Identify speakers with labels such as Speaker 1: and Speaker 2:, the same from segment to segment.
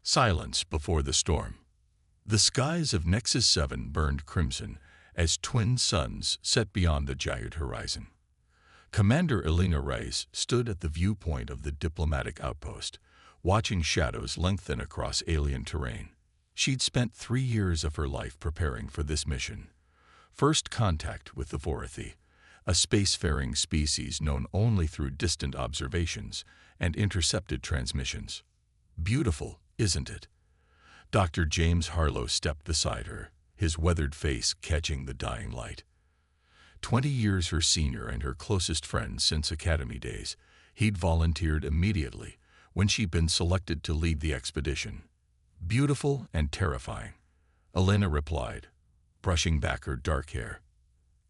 Speaker 1: Silence before the storm. The skies of Nexus 7 burned crimson as twin suns set beyond the giant horizon. Commander Elena Reyes stood at the viewpoint of the diplomatic outpost, watching shadows lengthen across alien terrain. She'd spent 3 years of her life preparing for this mission. First contact with the Vorathi, a spacefaring species known only through distant observations and intercepted transmissions. Beautiful, isn't it? Dr. James Harlow stepped beside her, his weathered face catching the dying light. 20 years her senior and her closest friend since academy days, he'd volunteered immediately when she'd been selected to lead the expedition. Beautiful and terrifying, Elena replied, brushing back her dark hair.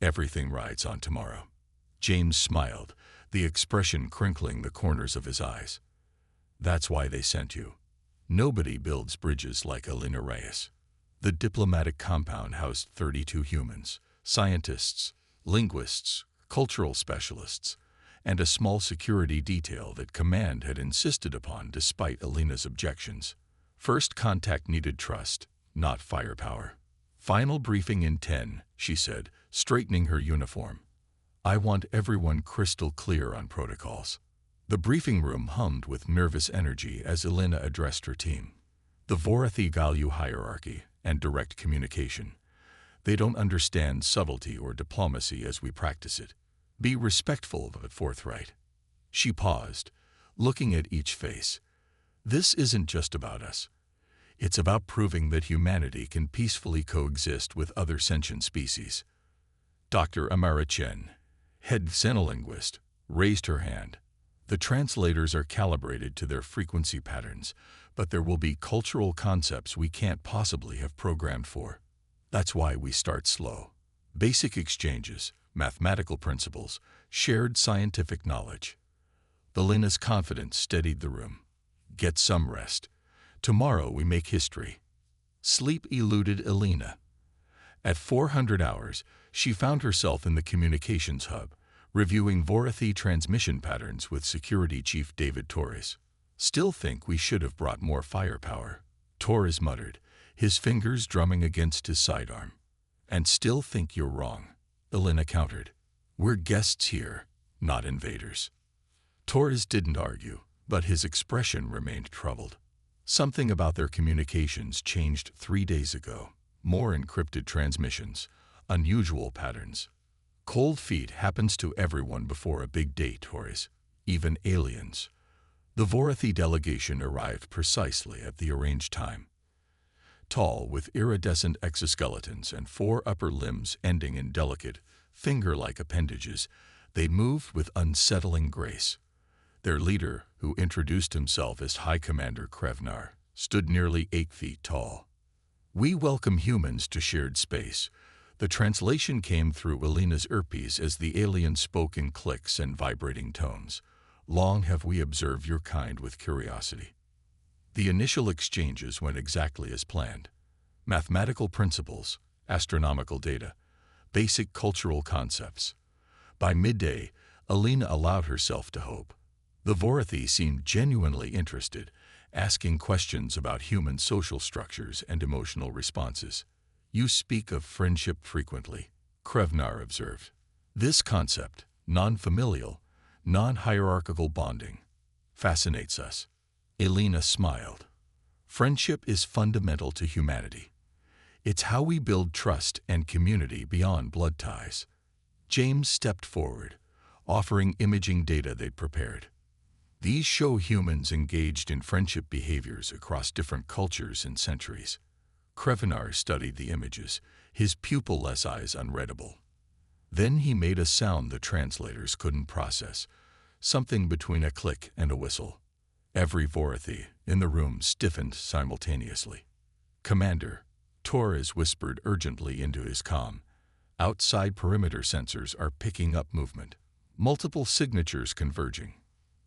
Speaker 1: Everything rides on tomorrow. James smiled, the expression crinkling the corners of his eyes. That's why they sent you. Nobody builds bridges like Elena Reyes. The diplomatic compound housed 32 humans, scientists, linguists, cultural specialists, and a small security detail that Command had insisted upon despite Elena's objections. First contact needed trust, not firepower. Final briefing in 10, she said, straightening her uniform. I want everyone crystal clear on protocols. The briefing room hummed with nervous energy as Elena addressed her team. The Vorathi value hierarchy and direct communication. They don't understand subtlety or diplomacy as we practice it. Be respectful but forthright. She paused, looking at each face. This isn't just about us. It's about proving that humanity can peacefully coexist with other sentient species. Dr. Amara Chen, head xenolinguist, raised her hand. The translators are calibrated to their frequency patterns, but there will be cultural concepts we can't possibly have programmed for. That's why we start slow. Basic exchanges, mathematical principles, shared scientific knowledge. Elena's confidence steadied the room. Get some rest. Tomorrow we make history. Sleep eluded Elena. At 400 hours, she found herself in the communications hub, reviewing Vorathi transmission patterns with Security Chief David Torres. Still think we should have brought more firepower, Torres muttered, his fingers drumming against his sidearm. And still think you're wrong, Elena countered. We're guests here, not invaders. Torres didn't argue, but his expression remained troubled. Something about their communications changed 3 days ago. More encrypted transmissions, unusual patterns. Cold feet happens to everyone before a big day, Torres, even aliens. The Vorathi delegation arrived precisely at the arranged time. Tall, with iridescent exoskeletons and 4 upper limbs ending in delicate, finger-like appendages, they moved with unsettling grace. Their leader, who introduced himself as High Commander Krevnar, stood nearly 8 feet tall. We welcome humans to shared space. The translation came through Elena's earpiece as the alien spoke in clicks and vibrating tones. Long have we observed your kind with curiosity. The initial exchanges went exactly as planned. Mathematical principles, astronomical data, basic cultural concepts. By midday, Elena allowed herself to hope. The Vorathi seemed genuinely interested, asking questions about human social structures and emotional responses. You speak of friendship frequently, Krevnar observed. This concept, non-familial, non-hierarchical bonding, fascinates us. Elena smiled. Friendship is fundamental to humanity. It's how we build trust and community beyond blood ties. James stepped forward, offering imaging data they'd prepared. These show humans engaged in friendship behaviors across different cultures and centuries. Krevnar studied the images, his pupil-less eyes unreadable. Then he made a sound the translators couldn't process, something between a click and a whistle. Every Vorathi in the room stiffened simultaneously. Commander, Torres whispered urgently into his comm. Outside perimeter sensors are picking up movement. Multiple signatures converging.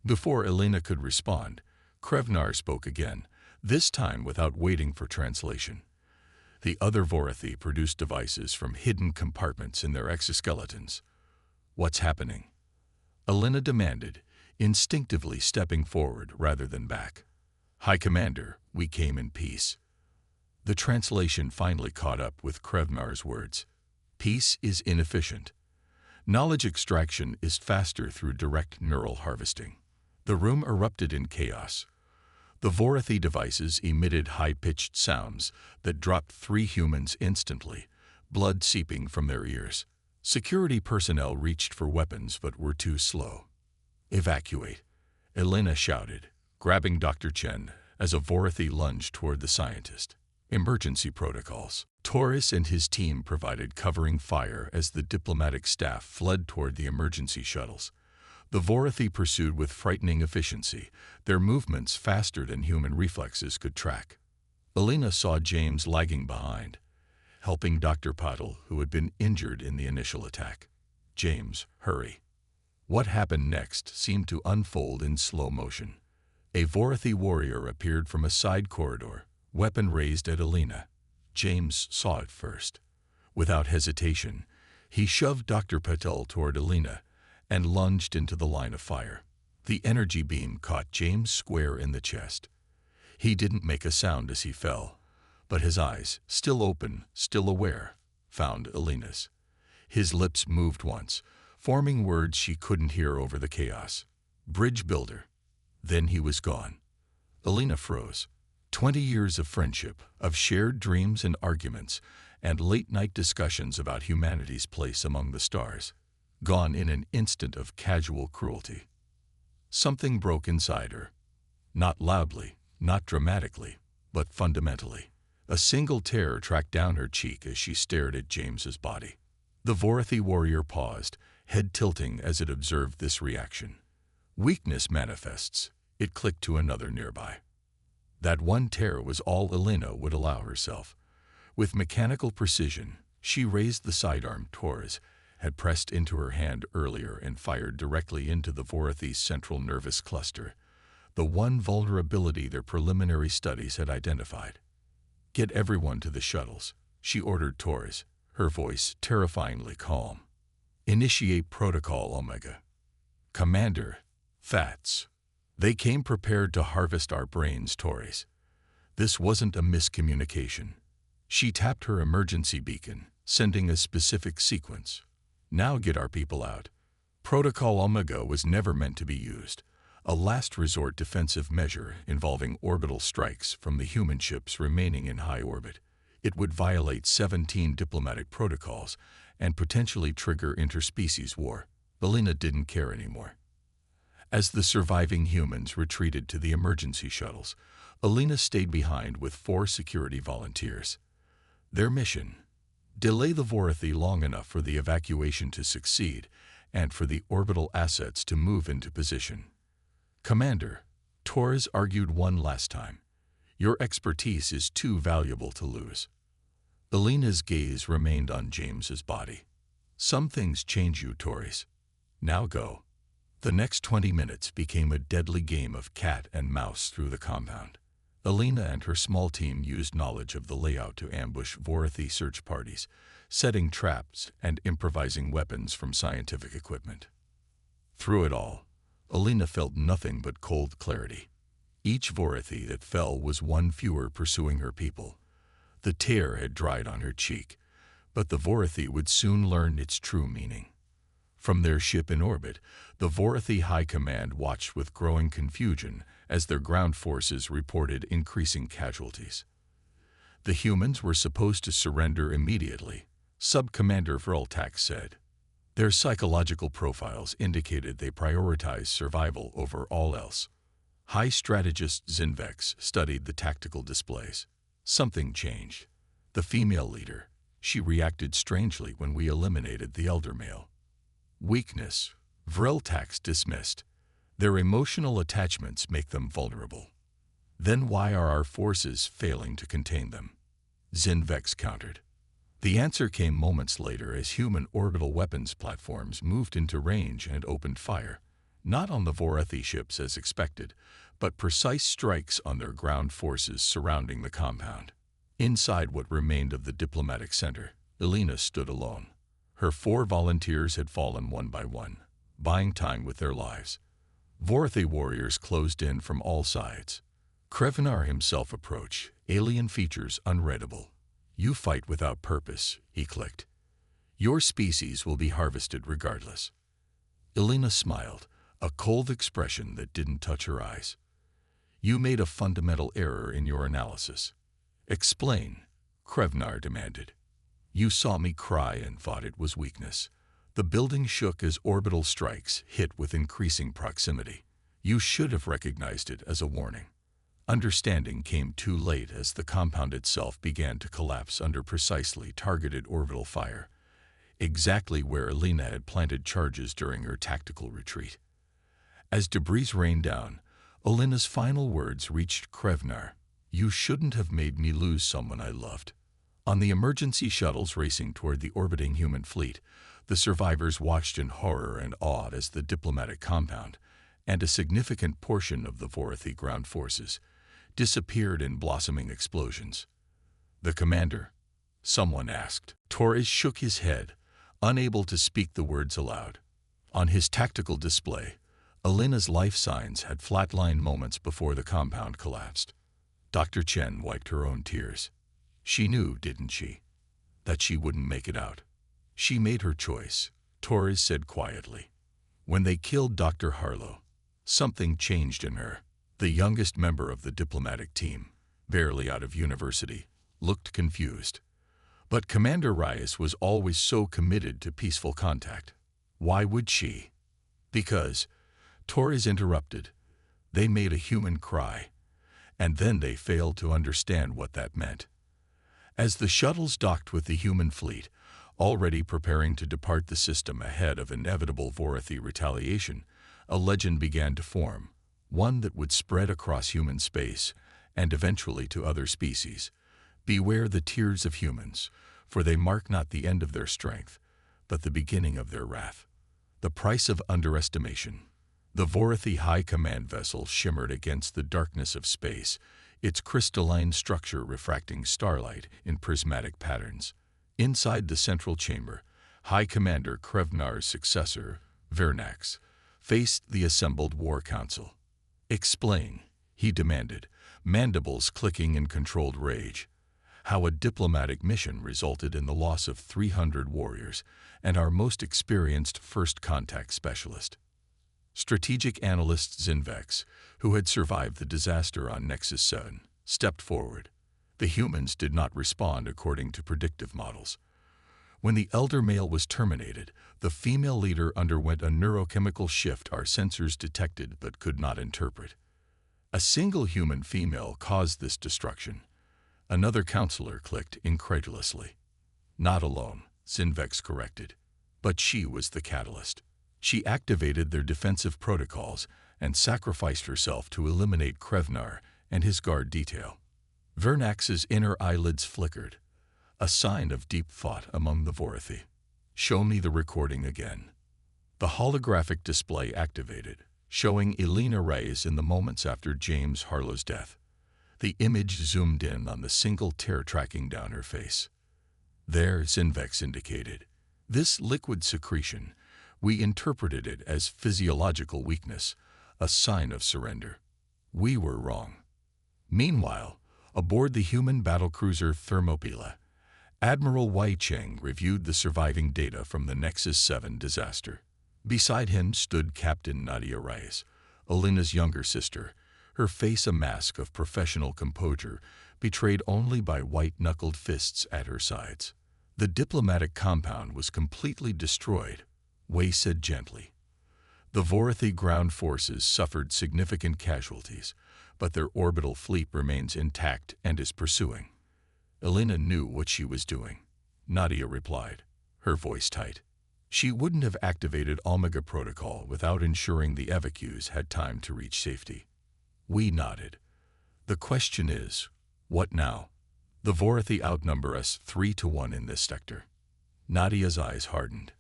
Speaker 1: Before Elena could respond, Krevnar spoke again, this time without waiting for translation. The other Vorathi produced devices from hidden compartments in their exoskeletons. What's happening? Elena demanded, instinctively stepping forward rather than back. High Commander, we came in peace. The translation finally caught up with Krevmar's words. Peace is inefficient. Knowledge extraction is faster through direct neural harvesting. The room erupted in chaos. The Vorathi devices emitted high-pitched sounds that dropped 3 humans instantly, blood seeping from their ears. Security personnel reached for weapons but were too slow. Evacuate, Elena shouted, grabbing Dr. Chen as a Vorathi lunged toward the scientist. Emergency protocols. Torres and his team provided covering fire as the diplomatic staff fled toward the emergency shuttles. The Vorathi pursued with frightening efficiency, their movements faster than human reflexes could track. Elena saw James lagging behind, helping Dr. Patel, who had been injured in the initial attack. James, hurry. What happened next seemed to unfold in slow motion. A Vorathi warrior appeared from a side corridor, weapon raised at Elena. James saw it first. Without hesitation, he shoved Dr. Patel toward Elena and lunged into the line of fire. The energy beam caught James square in the chest. He didn't make a sound as he fell, but his eyes, still open, still aware, found Elena's. His lips moved once, forming words she couldn't hear over the chaos. Bridge builder. Then he was gone. Elena froze. 20 years of friendship, of shared dreams and arguments, and late-night discussions about humanity's place among the stars, gone in an instant of casual cruelty. Something broke inside her. Not loudly, not dramatically, but fundamentally. A single tear tracked down her cheek as she stared at James's body. The Vorathi warrior paused, head tilting as it observed this reaction. Weakness manifests. It clicked to another nearby. That one tear was all Elena would allow herself. With mechanical precision, she raised the sidearm Torres had pressed into her hand earlier and fired directly into the Vorathi's central nervous cluster, the one vulnerability their preliminary studies had identified. Get everyone to the shuttles, she ordered Torres, her voice terrifyingly calm. Initiate Protocol Omega. Commander, Fats. They came prepared to harvest our brains, Torres. This wasn't a miscommunication. She tapped her emergency beacon, sending a specific sequence. Now get our people out. Protocol Omega was never meant to be used, a last resort defensive measure involving orbital strikes from the human ships remaining in high orbit. It would violate 17 diplomatic protocols and potentially trigger interspecies war. Elena didn't care anymore. As the surviving humans retreated to the emergency shuttles, Elena stayed behind with 4 security volunteers. Their mission: delay the Vorathi long enough for the evacuation to succeed and for the orbital assets to move into position. Commander, Torres argued one last time, your expertise is too valuable to lose. Elena's gaze remained on James's body. Some things change you, Torres. Now go. The next 20 minutes became a deadly game of cat and mouse through the compound. Elena and her small team used knowledge of the layout to ambush Vorathi search parties, setting traps and improvising weapons from scientific equipment. Through it all, Elena felt nothing but cold clarity. Each Vorathi that fell was one fewer pursuing her people. The tear had dried on her cheek, but the Vorathi would soon learn its true meaning. From their ship in orbit, the Vorathi High Command watched with growing confusion as their ground forces reported increasing casualties. The humans were supposed to surrender immediately, Sub-Commander Vrltak said. Their psychological profiles indicated they prioritized survival over all else. High strategist Zinvex studied the tactical displays. Something changed. The female leader, she reacted strangely when we eliminated the elder male. Weakness, Vrltak dismissed. Their emotional attachments make them vulnerable. Then why are our forces failing to contain them? Zinvex countered. The answer came moments later as human orbital weapons platforms moved into range and opened fire, not on the Vorathi ships as expected, but precise strikes on their ground forces surrounding the compound. Inside what remained of the diplomatic center, Elena stood alone. Her 4 volunteers had fallen one by one, buying time with their lives. Vorathi warriors closed in from all sides. Krevenar himself approached, alien features unreadable. You fight without purpose, he clicked. Your species will be harvested regardless. Elena smiled, a cold expression that didn't touch her eyes. You made a fundamental error in your analysis. Explain, Krevenar demanded. You saw me cry and thought it was weakness. The building shook as orbital strikes hit with increasing proximity. You should have recognized it as a warning. Understanding came too late as the compound itself began to collapse under precisely targeted orbital fire, exactly where Elena had planted charges during her tactical retreat. As debris rained down, Elena's final words reached Krevenar. You shouldn't have made me lose someone I loved. On the emergency shuttles racing toward the orbiting human fleet, the survivors watched in horror and awe as the diplomatic compound, and a significant portion of the Vorathi ground forces, disappeared in blossoming explosions. The commander? Someone asked. Torres shook his head, unable to speak the words aloud. On his tactical display, Elena's life signs had flatlined moments before the compound collapsed. Dr. Chen wiped her own tears. She knew, didn't she, that she wouldn't make it out. She made her choice, Torres said quietly. When they killed Dr. Harlow, something changed in her. The youngest member of the diplomatic team, barely out of university, looked confused. But Commander Reyes was always so committed to peaceful contact. Why would she? Because, Torres interrupted, they made a human cry, and then they failed to understand what that meant. As the shuttles docked with the human fleet, already preparing to depart the system ahead of inevitable Vorathi retaliation, a legend began to form, one that would spread across human space and eventually to other species. Beware the tears of humans, for they mark not the end of their strength, but the beginning of their wrath. The price of underestimation. The Vorathi High Command vessel shimmered against the darkness of space, its crystalline structure refracting starlight in prismatic patterns. Inside the central chamber, High Commander Krevenar's successor, Vernax, faced the assembled war council. Explain, he demanded, mandibles clicking in controlled rage, how a diplomatic mission resulted in the loss of 300 warriors and our most experienced first contact specialist. Strategic analyst Zinvex, who had survived the disaster on Nexus 7, stepped forward. The humans did not respond according to predictive models. When the elder male was terminated, the female leader underwent a neurochemical shift our sensors detected but could not interpret. A single human female caused this destruction. Another counselor clicked incredulously. Not alone, Zinvex corrected, but she was the catalyst. She activated their defensive protocols and sacrificed herself to eliminate Krevenar and his guard detail. Vernax's inner eyelids flickered, a sign of deep thought among the Vorathi. Show me the recording again. The holographic display activated, showing Elena Reyes in the moments after James Harlow's death. The image zoomed in on the single tear tracking down her face. There, Zinvex indicated. This liquid secretion, we interpreted it as physiological weakness, a sign of surrender. We were wrong. Meanwhile, aboard the human battlecruiser Thermopylae, Admiral Wei Cheng reviewed the surviving data from the Nexus 7 disaster. Beside him stood Captain Nadia Reyes, Elena's younger sister, her face a mask of professional composure, betrayed only by white-knuckled fists at her sides. The diplomatic compound was completely destroyed, Wei said gently. The Vorathi ground forces suffered significant casualties, but their orbital fleet remains intact and is pursuing. Elena knew what she was doing, Nadia replied, her voice tight. She wouldn't have activated Omega Protocol without ensuring the evacuees had time to reach safety. We nodded. The question is, what now? The Vorathi outnumber us 3-1 in this sector. Nadia's eyes hardened.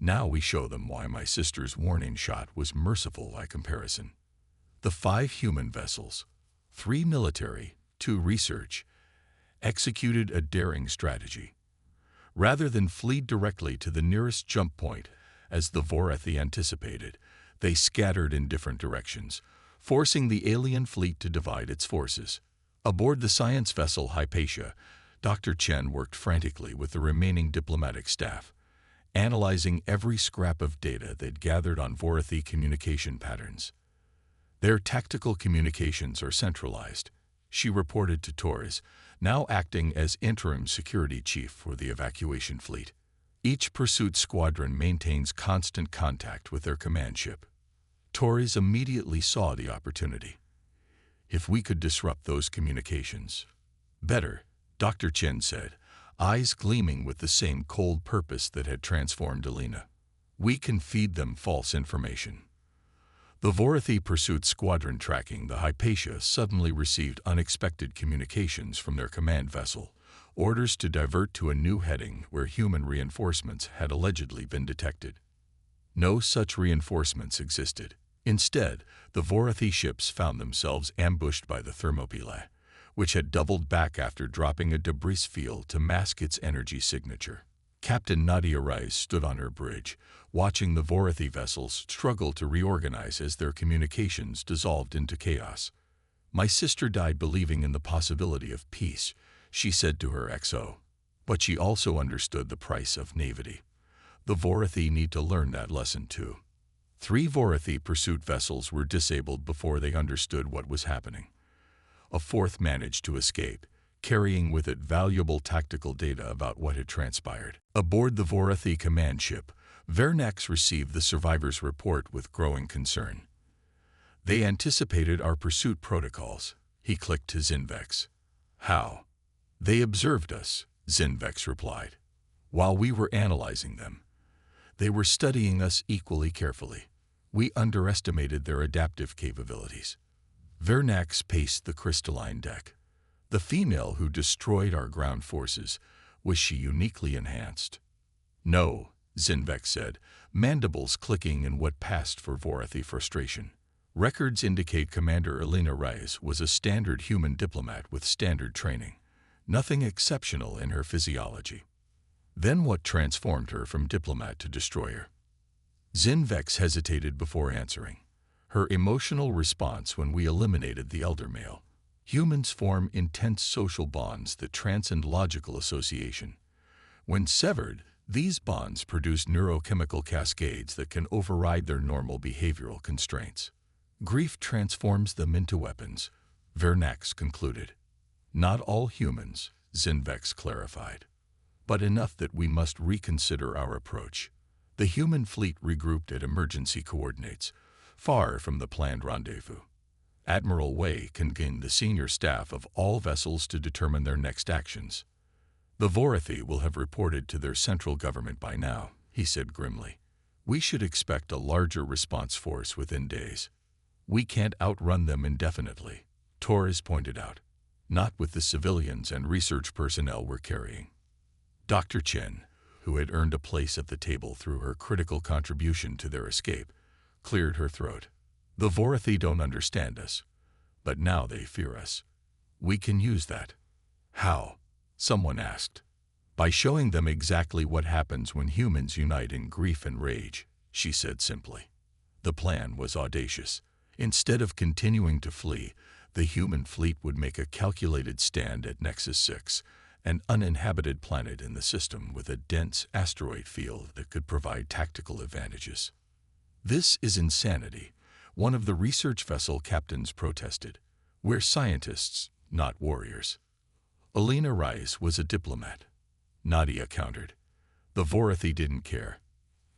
Speaker 1: Now we show them why my sister's warning shot was merciful by comparison. The 5 human vessels, 3 military, 2 research, executed a daring strategy. Rather than flee directly to the nearest jump point, as the Vorathi anticipated, they scattered in different directions, forcing the alien fleet to divide its forces. Aboard the science vessel Hypatia, Dr. Chen worked frantically with the remaining diplomatic staff, analyzing every scrap of data they'd gathered on Vorathi communication patterns. Their tactical communications are centralized, she reported to Torres, now acting as interim security chief for the evacuation fleet. Each pursuit squadron maintains constant contact with their command ship. Torres immediately saw the opportunity. If we could disrupt those communications. Better, Dr. Chen said, eyes gleaming with the same cold purpose that had transformed Alina. We can feed them false information. The Vorathi pursuit squadron tracking the Hypatia suddenly received unexpected communications from their command vessel, orders to divert to a new heading where human reinforcements had allegedly been detected. No such reinforcements existed. Instead, the Vorathi ships found themselves ambushed by the Thermopylae, which had doubled back after dropping a debris field to mask its energy signature. Captain Nadia Rice stood on her bridge, watching the Vorathi vessels struggle to reorganize as their communications dissolved into chaos. My sister died believing in the possibility of peace, she said to her XO. But she also understood the price of naivety. The Vorathi need to learn that lesson too. 3 Vorathi pursuit vessels were disabled before they understood what was happening. A 4th managed to escape, carrying with it valuable tactical data about what had transpired. Aboard the Vorathi command ship, Vernax received the survivors' report with growing concern. They anticipated our pursuit protocols, he clicked to Zinvex. How? They observed us, Zinvex replied. While we were analyzing them, they were studying us equally carefully. We underestimated their adaptive capabilities. Vernax paced the crystalline deck. The female who destroyed our ground forces, was she uniquely enhanced? No, Zinvex said, mandibles clicking in what passed for Vorathi frustration. Records indicate Commander Alina Reyes was a standard human diplomat with standard training. Nothing exceptional in her physiology. Then what transformed her from diplomat to destroyer? Zinvex hesitated before answering. Her emotional response when we eliminated the elder male. Humans form intense social bonds that transcend logical association. When severed, these bonds produce neurochemical cascades that can override their normal behavioral constraints. Grief transforms them into weapons, Vernax concluded. Not all humans, Zinvex clarified, but enough that we must reconsider our approach. The human fleet regrouped at emergency coordinates, far from the planned rendezvous. Admiral Wei convened the senior staff of all vessels to determine their next actions. The Vorathi will have reported to their central government by now, he said grimly. We should expect a larger response force within days. We can't outrun them indefinitely, Torres pointed out. Not with the civilians and research personnel we're carrying. Dr. Chen, who had earned a place at the table through her critical contribution to their escape, cleared her throat. The Vorathi don't understand us, but now they fear us. We can use that. How? Someone asked. By showing them exactly what happens when humans unite in grief and rage, she said simply. The plan was audacious. Instead of continuing to flee, the human fleet would make a calculated stand at Nexus 6, an uninhabited planet in the system with a dense asteroid field that could provide tactical advantages. This is insanity, one of the research vessel captains protested. We're scientists, not warriors. Alina Rice was a diplomat. Nadia countered. The Vorathi didn't care.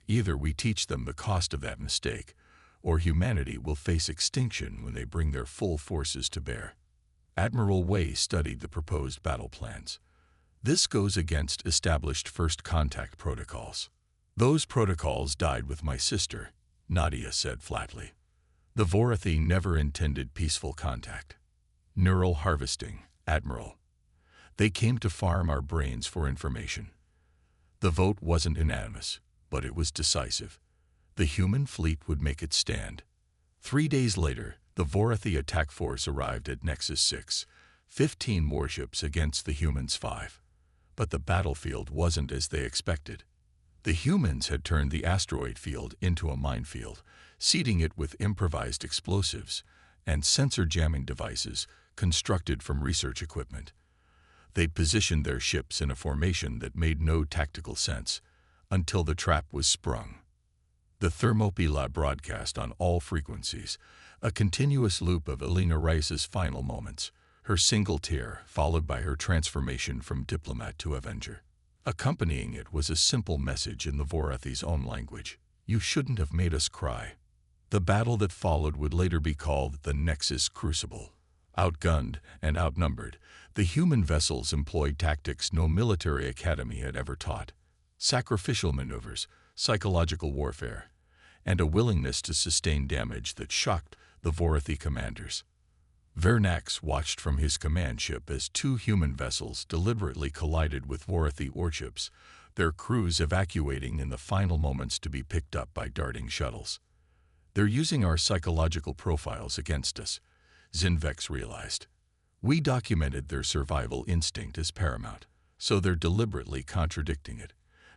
Speaker 1: Either we teach them the cost of that mistake, or humanity will face extinction when they bring their full forces to bear. Admiral Wei studied the proposed battle plans. This goes against established first contact protocols. Those protocols died with my sister, Nadia said flatly. The Vorathi never intended peaceful contact. Neural harvesting, Admiral. They came to farm our brains for information. The vote wasn't unanimous, but it was decisive. The human fleet would make its stand. 3 days later, the Vorathi attack force arrived at Nexus 6, 15 warships against the humans' 5. But the battlefield wasn't as they expected. The humans had turned the asteroid field into a minefield, seeding it with improvised explosives, and sensor jamming devices constructed from research equipment. They'd positioned their ships in a formation that made no tactical sense until the trap was sprung. The Thermopylae broadcast on all frequencies, a continuous loop of Elena Rice's final moments, her single tear followed by her transformation from diplomat to avenger. Accompanying it was a simple message in the Vorathi's own language. You shouldn't have made us cry. The battle that followed would later be called the Nexus Crucible. Outgunned and outnumbered, the human vessels employed tactics no military academy had ever taught. Sacrificial maneuvers, psychological warfare, and a willingness to sustain damage that shocked the Vorathi commanders. Vernax watched from his command ship as two human vessels deliberately collided with Vorathi warships, their crews evacuating in the final moments to be picked up by darting shuttles. They're using our psychological profiles against us, Zinvex realized. We documented their survival instinct as paramount, so they're deliberately contradicting it,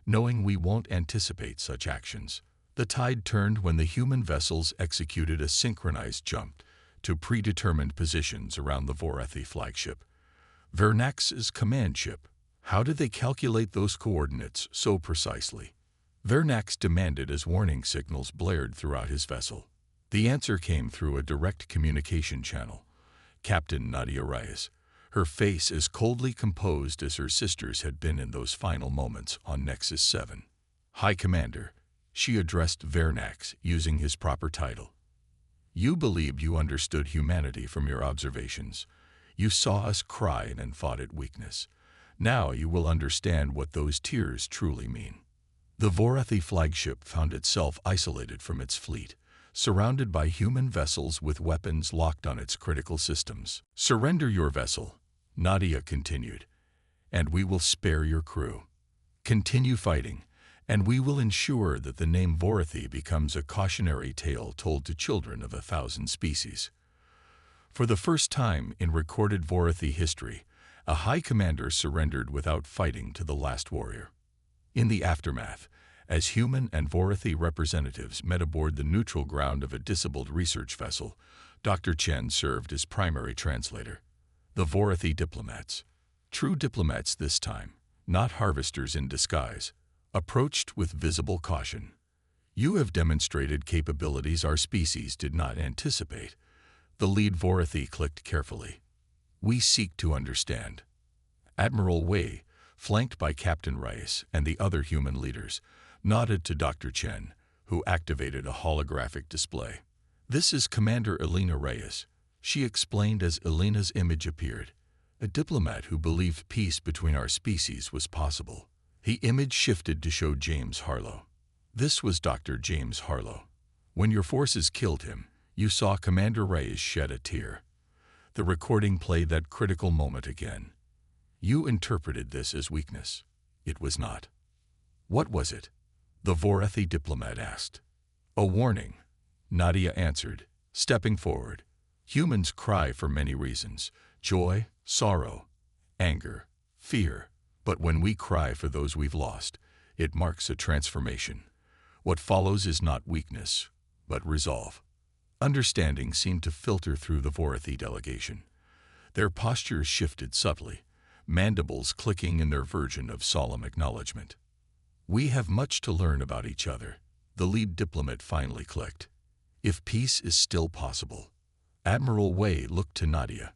Speaker 1: knowing we won't anticipate such actions. The tide turned when the human vessels executed a synchronized jump to predetermined positions around the Vorathi flagship. Vernax's command ship. How did they calculate those coordinates so precisely? Vernax demanded as warning signals blared throughout his vessel. The answer came through a direct communication channel. Captain Nadia Reyes, her face as coldly composed as her sister's had been in those final moments on Nexus 7. High Commander, she addressed Vernax using his proper title. You believed you understood humanity from your observations. You saw us cry and thought it weakness. Now you will understand what those tears truly mean. The Vorathi flagship found itself isolated from its fleet, surrounded by human vessels with weapons locked on its critical systems. Surrender your vessel, Nadia continued, and we will spare your crew. Continue fighting, and we will ensure that the name Vorathi becomes a cautionary tale told to children of 1,000 species. For the first time in recorded Vorathi history, a high commander surrendered without fighting to the last warrior. In the aftermath, as human and Vorathi representatives met aboard the neutral ground of a disabled research vessel, Dr. Chen served as primary translator. The Vorathi diplomats, true diplomats this time, not harvesters in disguise, approached with visible caution. You have demonstrated capabilities our species did not anticipate. The lead Vorathi clicked carefully. We seek to understand. Admiral Wei, flanked by Captain Rice and the other human leaders, nodded to Dr. Chen, who activated a holographic display. This is Commander Elena Reyes, she explained as Elena's image appeared, a diplomat who believed peace between our species was possible. The image shifted to show James Harlow. This was Dr. James Harlow. When your forces killed him, you saw Commander Reyes shed a tear. The recording played that critical moment again. You interpreted this as weakness. It was not. What was it? The Vorathi diplomat asked. A warning, Nadia answered, stepping forward. Humans cry for many reasons: joy, sorrow, anger, fear. But when we cry for those we've lost, it marks a transformation. What follows is not weakness, but resolve. Understanding seemed to filter through the Vorathi delegation. Their postures shifted subtly, mandibles clicking in their version of solemn acknowledgement. We have much to learn about each other, the lead diplomat finally clicked. If peace is still possible. Admiral Wei looked to Nadia,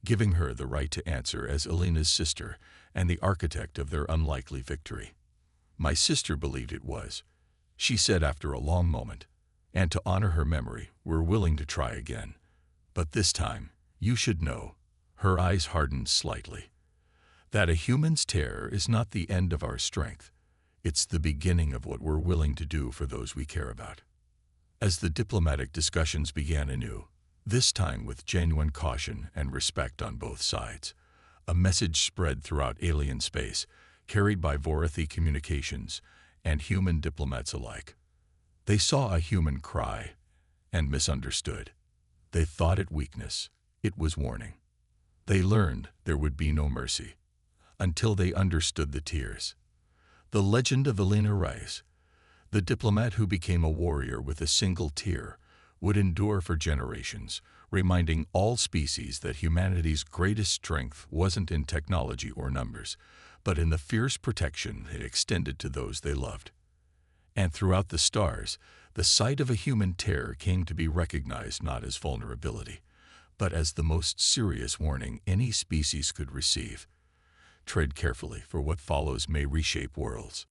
Speaker 1: giving her the right to answer as Elena's sister and the architect of their unlikely victory. My sister believed it was, she said after a long moment, and to honor her memory, we're willing to try again. But this time, you should know, her eyes hardened slightly, that a human's terror is not the end of our strength. It's the beginning of what we're willing to do for those we care about. As the diplomatic discussions began anew, this time with genuine caution and respect on both sides, a message spread throughout alien space, carried by Vorathi communications and human diplomats alike. They saw a human cry and misunderstood. They thought it weakness. It was warning. They learned there would be no mercy until they understood the tears. The legend of Elena Rice, the diplomat who became a warrior with a single tear, would endure for generations, reminding all species that humanity's greatest strength wasn't in technology or numbers, but in the fierce protection it extended to those they loved. And throughout the stars, the sight of a human terror came to be recognized not as vulnerability, but as the most serious warning any species could receive. Tread carefully, for what follows may reshape worlds.